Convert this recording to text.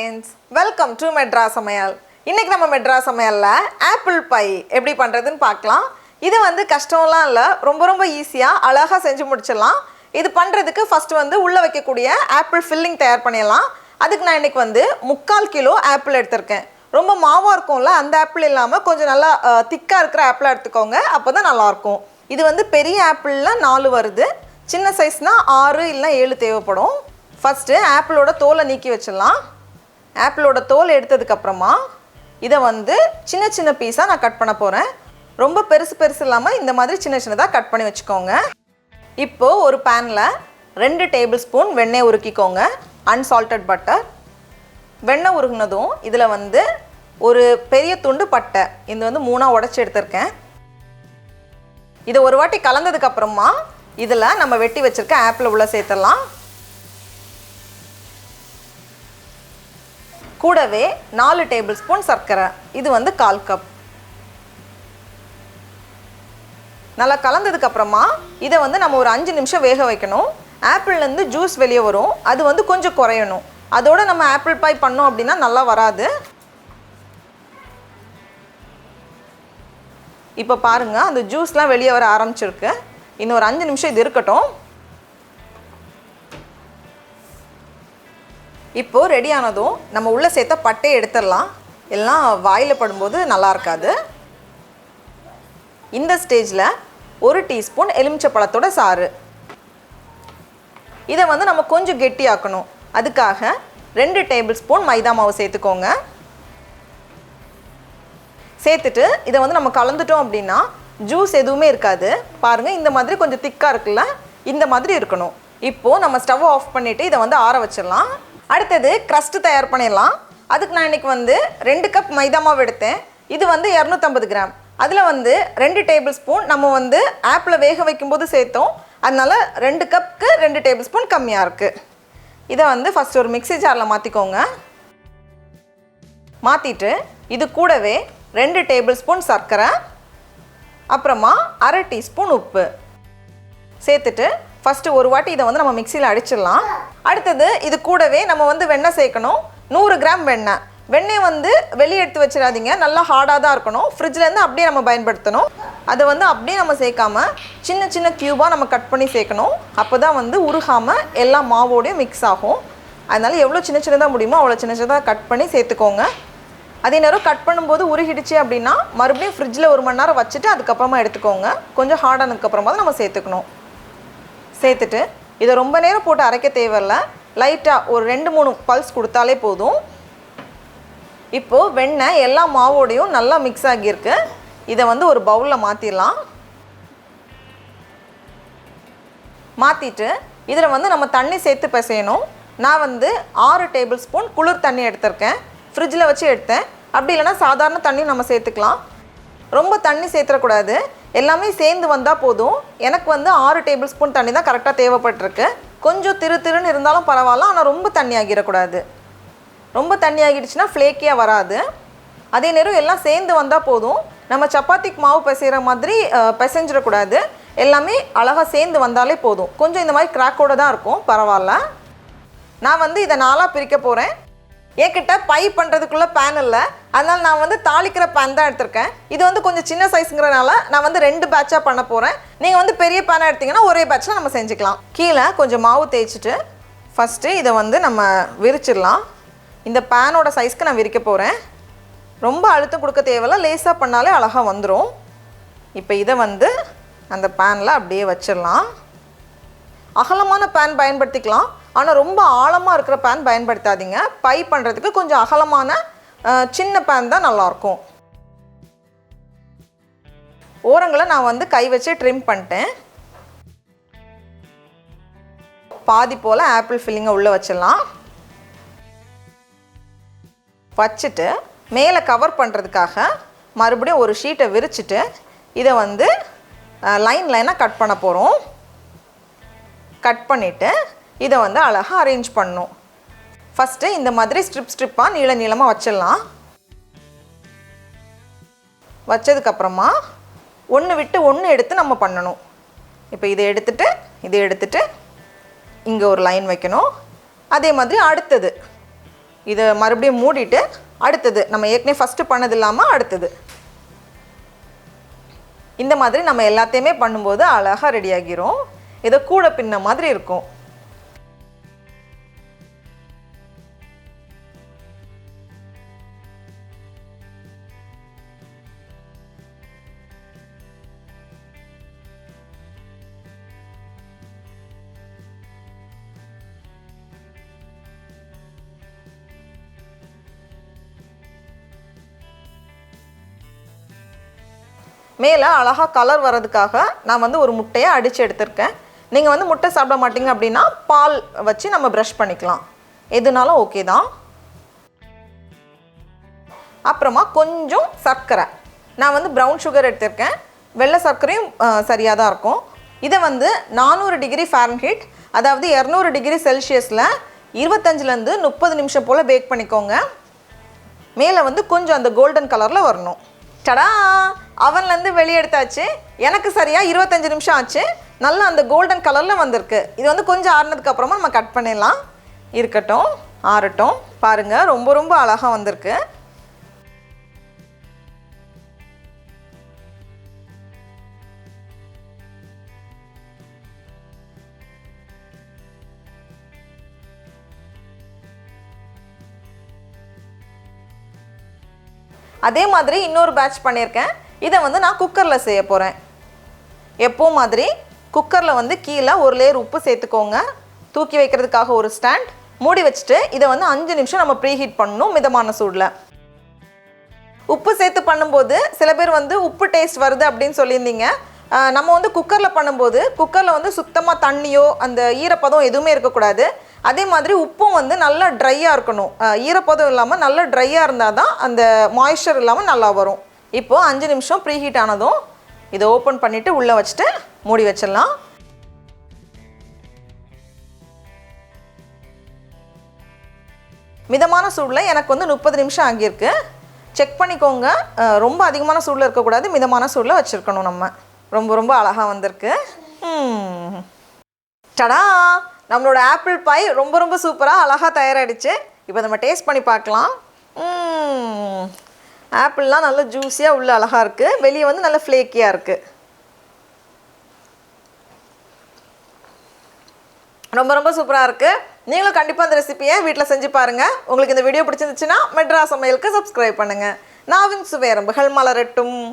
friends, welcome to Madras Samayal. இன்னைக்கு நம்ம Madras Samayalல apple pie எப்படி பண்றதுன்னு பார்க்கலாம். இது வந்து கஷ்டம்லாம் இல்ல, ரொம்ப ஈஸியா அழகா செஞ்சு முடிச்சிடலாம். இது பண்றதுக்கு ஃபர்ஸ்ட் வந்து உள்ள வைக்கக்கூடிய ஆப்பிள் ஃபில்லிங் தயார் பண்ணிடலாம். அதுக்கு நான் இன்னைக்கு வந்து 3/4 கிலோ ஆப்பிள் எடுத்துர்க்கேன். ரொம்ப மாவா இருக்கும்ல, அந்த ஆப்பிள் இல்லாம கொஞ்சம் நல்லா திக்கா இருக்கிற ஆப்பிளா எடுத்துக்கோங்க. அப்பதான் நல்லா இருக்கும். இது வந்து பெரிய ஆப்பிள்ல 4 வருது. சின்ன சைஸ்னா 6 இல்ல 7 தேவைப்படும். ஃபர்ஸ்ட் ஆப்பிளோட தோலை நீக்கி வச்சிடலாம். ஆப்பிளோட தோல் எடுத்ததுக்கு அப்புறமா இதை வந்து சின்ன பீஸா நான் கட் பண்ண போறேன். ரொம்ப பெருசு இல்லாம இந்த மாதிரி சின்னதா கட் பண்ணி வச்சுக்கோங்க. இப்போ ஒரு panல 2 டேபிள் ஸ்பூன் வெண்ணெய் உருக்கிக்கோங்க. unsalted butter. வெண்ணெய் உருகுனதும் இதுல வந்து ஒரு பெரிய துண்டு பட்டை இது வந்து 3ஆ உடைச்சு எடுத்துர்க்கேன். இதை ஒரு வாட்டி கலந்ததுக்கு அப்புறமா இதுல நம்ம வெட்டி வச்சிருக்க ஆப்பிள உள்ள சேர்த்தலாம். கூடவே 4 டேபிள் ஸ்பூன் சர்க்கரை, இது வந்து 1/4 கப். நல்லா கலந்ததுக்கு அப்புறமா இதை வந்து நம்ம ஒரு 5 நிமிஷம் வேக வைக்கணும். ஆப்பிள்லேருந்து ஜூஸ் வெளியே வரும், அது வந்து கொஞ்சம் குறையணும். அதோட நம்ம ஆப்பிள் பாய் பண்ணோம் அப்படின்னா நல்லா வராது. இப்போ பாருங்க, அந்த ஜூஸ்லாம் வெளியே வர ஆரம்பிச்சிருக்கு. இன்னும் ஒரு 5 நிமிஷம் இது இருக்கட்டும். இப்போ ரெடி ஆனதும் நம்ம உள்ள சேர்த்த பட்டையை எடுத்துடலாம். எல்லாம் வாயில படும்போது நல்லா இருக்காது. இந்த ஸ்டேஜில் 1 டீஸ்பூன் எலுமிச்சை பழத்தோட சாறு, இதை வந்து நம்ம கொஞ்சம் கெட்டியாக்கணும். அதுக்காக 2 டேபிள் ஸ்பூன் மைதா மாவு சேர்த்துக்கோங்க. சேர்த்துட்டு இதை வந்து நம்ம கலந்துட்டோம் அப்படின்னா ஜூஸ் எதுவுமே இருக்காது. பாருங்கள், இந்த மாதிரி கொஞ்சம் திக்காக இருக்குல்ல, இந்த மாதிரி இருக்கணும். இப்போது நம்ம ஸ்டவ் ஆஃப் பண்ணிவிட்டு இதை வந்து ஆற வச்சிடலாம். அடுத்தது crust தயார் பண்ணிடலாம். அதுக்கு நான் இன்றைக்கி வந்து 2 கப் மைதா மாவு எடுத்தேன். இது வந்து 250 கிராம். அதில் வந்து 2 டேபிள் ஸ்பூன் நம்ம வந்து ஆப்பிளை வேக வைக்கும்போது சேர்த்தோம். அதனால் 2 கப்புக்கு 2 டேபிள் ஸ்பூன் கம்மியாக இருக்குது. இதை வந்து ஃபஸ்ட் ஒரு மிக்ஸி ஜாரில் மாற்றிக்கோங்க. மாற்றிட்டு இது கூடவே 2 டேபிள் ஸ்பூன் சர்க்கரை, அப்புறமா 1/2 டீஸ்பூன் உப்பு சேர்த்துட்டு ஃபஸ்ட்டு ஒரு வாட்டி இதை வந்து நம்ம மிக்சியில் அடிச்சிடலாம். அடுத்தது இது கூடவே நம்ம வந்து வெண்ணெய் சேர்க்கணும். 100 கிராம் வெண்ணெய். வெண்ணெய் வந்து வெளியே எடுத்து வச்சிடாதீங்க, நல்லா ஹார்டாக தான் இருக்கணும். ஃப்ரிட்ஜ்லேருந்து அப்படியே நம்ம பயன்படுத்தணும். அதை வந்து அப்படியே நம்ம சேர்க்காம சின்ன க்யூபாக நம்ம கட் பண்ணி சேர்க்கணும். அப்போ தான் வந்து உருகாமல் எல்லா மாவோடையும் மிக்ஸ் ஆகும். அதனால் எவ்வளோ சின்னதாக முடியுமோ அவ்வளோ சின்னதாக கட் பண்ணி சேர்த்துக்கோங்க. அதே நேரம் கட் பண்ணும்போது உருகிடுச்சு அப்படின்னா மறுபடியும் ஃப்ரிட்ஜில் 1 மணி நேரம் வச்சுட்டு அதுக்கப்புறமா எடுத்துக்கோங்க. கொஞ்சம் ஹார்டானதுக்கப்புறமா தான் நம்ம சேர்த்துக்கணும். சேர்த்துட்டு இதை ரொம்ப நேரம் போட்டு அரைக்க தேவையில்லை, லைட்டாக ஒரு 2-3 பல்ஸ் கொடுத்தாலே போதும். இப்போது வெண்ணெய் எல்லா மாவோடையும் நல்லா மிக்ஸ் ஆகியிருக்கு. இதை வந்து ஒரு பவுலில் மாற்றிடலாம். மாற்றிட்டு இதில் வந்து நம்ம தண்ணி சேர்த்து பிசையணும். நான் வந்து 6 டேபிள் ஸ்பூன் குளிர் தண்ணி எடுத்திருக்கேன். ஃப்ரிட்ஜில் வச்சு எடுத்தேன். அப்படி இல்லைனா சாதாரண தண்ணியும் நம்ம சேர்த்துக்கலாம். ரொம்ப தண்ணி சேர்த்துடக்கூடாது, எல்லாமே சேர்ந்து வந்தால் போதும். எனக்கு வந்து 6 டேபிள் ஸ்பூன் தண்ணி தான் கரெக்டாக தேவைப்பட்டிருக்கு. கொஞ்சம் திருன்னு இருந்தாலும் பரவாயில்ல, ஆனால் ரொம்ப தண்ணி ஆகிடக்கூடாது. ரொம்ப தண்ணி ஆகிடுச்சுன்னா ஃப்ளேக்கியாக வராது. அதே நேரம் எல்லாம் சேர்ந்து வந்தால் போதும். நம்ம சப்பாத்திக்கு மாவு பிசைகிற மாதிரி பிசைஞ்சிடக்கூடாது. எல்லாமே அழகாக சேர்ந்து வந்தாலே போதும். கொஞ்சம் இந்த மாதிரி கிராக்கோடு தான் இருக்கும், பரவாயில்ல. நான் வந்து இதை 4ஆக பிரிக்க போகிறேன். என்கிட்ட பை பண்ணுறதுக்குள்ளே பேன் இல்லை, அதனால் நான் வந்து தாளிக்கிற பேன் தான் எடுத்திருக்கேன். இது வந்து கொஞ்சம் சின்ன சைஸுங்கிறனால நான் வந்து 2 பேட்சாக பண்ண போகிறேன். நீங்கள் வந்து பெரிய பேனாக எடுத்திங்கன்னா ஒரே பேட்சில் நம்ம செஞ்சுக்கலாம். கீழே கொஞ்சம் மாவு தேய்ச்சிட்டு ஃபஸ்ட்டு இதை வந்து நம்ம விரிச்சிடலாம். இந்த பேனோட சைஸ்க்கு நான் விரிக்க போகிறேன். ரொம்ப அழுத்தம் கொடுக்க தேவையில்ல, லேசாக பண்ணாலே அழகாக வந்துடும். இப்போ இதை வந்து அந்த பேனில் அப்படியே வச்சிடலாம். அகலமான பேன் பயன்படுத்திக்கலாம், ஆனால் ரொம்ப ஆழமாக இருக்கிற பேன் பயன்படுத்தாதீங்க. பை பண்ணுறதுக்கு கொஞ்சம் அகலமான சின்ன பேன் தான் நல்லாயிருக்கும். ஓரங்களை நான் வந்து கை வச்சு ட்ரிம் பண்ணிட்டேன். பாதி போல் ஆப்பிள் ஃபில்லிங்கை உள்ளே வச்சிடலாம். வச்சுட்டு மேலே கவர் பண்ணுறதுக்காக மறுபடியும் ஒரு ஷீட்டை விரிச்சிட்டு இதை வந்து லைனாக கட் பண்ண போகிறோம். கட் பண்ணிவிட்டு இதை வந்து அழகாக அரேஞ்ச் பண்ணணும். ஃபஸ்ட்டு இந்த மாதிரி ஸ்ட்ரிப்பாக நீளமாக வச்சிடலாம். வச்சதுக்கப்புறமா ஒன்று விட்டு ஒன்று எடுத்து நம்ம பண்ணணும். இப்போ இதை எடுத்துட்டு இங்கே ஒரு லைன் வைக்கணும். அதே மாதிரி அடுத்தது இதை மறுபடியும் மூடிட்டு அடுத்தது நம்ம ஏற்கனவே ஃபஸ்ட்டு பண்ணது இல்லாமல் அடுத்தது இந்த மாதிரி நம்ம எல்லாத்தையுமே பண்ணும்போது அழகாக ரெடி ஆகிரும். இதை கூட பின்ன மாதிரி இருக்கும். மேலே அழகாக கலர் வர்றதுக்காக நான் வந்து ஒரு முட்டையை அடித்து எடுத்திருக்கேன். நீங்கள் வந்து முட்டை சாப்பிட மாட்டீங்க அப்படின்னா பால் வச்சு நம்ம ப்ரஷ் பண்ணிக்கலாம், எதுனாலும் ஓகே தான். அப்புறமா கொஞ்சம் சர்க்கரை, நான் வந்து ப்ரௌன் சுகர் எடுத்திருக்கேன், வெள்ளை சர்க்கரையும் சரியாக தான் இருக்கும். இதை வந்து 400 டிகிரி ஃபாரன்ஹீட், அதாவது 200 டிகிரி செல்சியஸில் 25லேருந்து 30 நிமிஷம் போல் பேக் பண்ணிக்கோங்க. மேலே வந்து கொஞ்சம் அந்த கோல்டன் கலரில் வரணும். டடா, அவன்லேருந்து வெளியே எடுத்தாச்சு. எனக்கு சரியாக 25 நிமிஷம் ஆச்சு. நல்லா அந்த கோல்டன் கலரில் வந்திருக்கு. இது வந்து கொஞ்சம் ஆறுனதுக்கு அப்புறமா நம்ம கட் பண்ணிடலாம். இருக்கட்டும், ஆறட்டும். பாருங்கள், ரொம்ப ரொம்ப அழகாக வந்திருக்கு. அதே மாதிரி இன்னொரு பேட்ச் பண்ணியிருக்கேன். இதை வந்து நான் குக்கரில் செய்ய போகிறேன். எப்போ மாதிரி குக்கரில் வந்து கீழே ஒரு லேயர் உப்பு சேர்த்துக்கோங்க. தூக்கி வைக்கிறதுக்காக ஒரு ஸ்டாண்ட், மூடி வச்சுட்டு இதை வந்து 5 நிமிஷம் நம்ம ப்ரீஹீட் பண்ணணும் மிதமான சூடில். உப்பு சேர்த்து பண்ணும்போது சில பேர் வந்து உப்பு டேஸ்ட் வருது அப்படின்னு சொல்லியிருந்தீங்க. நம்ம வந்து குக்கரில் பண்ணும்போது குக்கரில் வந்து சுத்தமாக தண்ணியோ அந்த ஈரப்பதம் எதுவுமே இருக்கக்கூடாது. அதே மாதிரி உப்பும் வந்து நல்லா ட்ரையாக இருக்கணும். ஈரப்பதம் இல்லாமல் நல்லா ட்ரையாக இருந்தால் தான் அந்த மாய்ஸ்சர் இல்லாமல் நல்லா வரும். இப்போது 5 நிமிஷம் ப்ரீஹீட் ஆனதும் இதை ஓப்பன் பண்ணிவிட்டு உள்ளே வச்சுட்டு மூடி வச்சிடலாம். மிதமான சூடில் எனக்கு வந்து 30 நிமிஷம் ஆகியிருக்கு. செக் பண்ணிக்கோங்க, ரொம்ப அதிகமான சூடில் இருக்கக்கூடாது, மிதமான சூடில் வச்சுருக்கணும். நம்ம ரொம்ப ரொம்ப அழகாக வந்திருக்கு. டடா, நம்மளோட ஆப்பிள் பை ரொம்ப ரொம்ப சூப்பராக அழகாக தயாராகிடுச்சு. இப்போ நம்ம டேஸ்ட் பண்ணி பார்க்கலாம். ஆப்பிள்லாம் நல்லா ஜூஸியாக உள்ள அழகாக இருக்குது, வெளியே வந்து நல்லா ஃப்ளேக்கியாக இருக்குது. ரொம்ப ரொம்ப சூப்பராக இருக்குது. நீங்களும் கண்டிப்பாக அந்த ரெசிபியை வீட்டில் செஞ்சு பாருங்கள். உங்களுக்கு இந்த வீடியோ பிடிச்சிருந்துச்சுன்னா மெட்ராஸ் சமையலுக்கு சப்ஸ்கிரைப் பண்ணுங்கள். நாவின் சுவையரம்புகள் மலரட்டும்.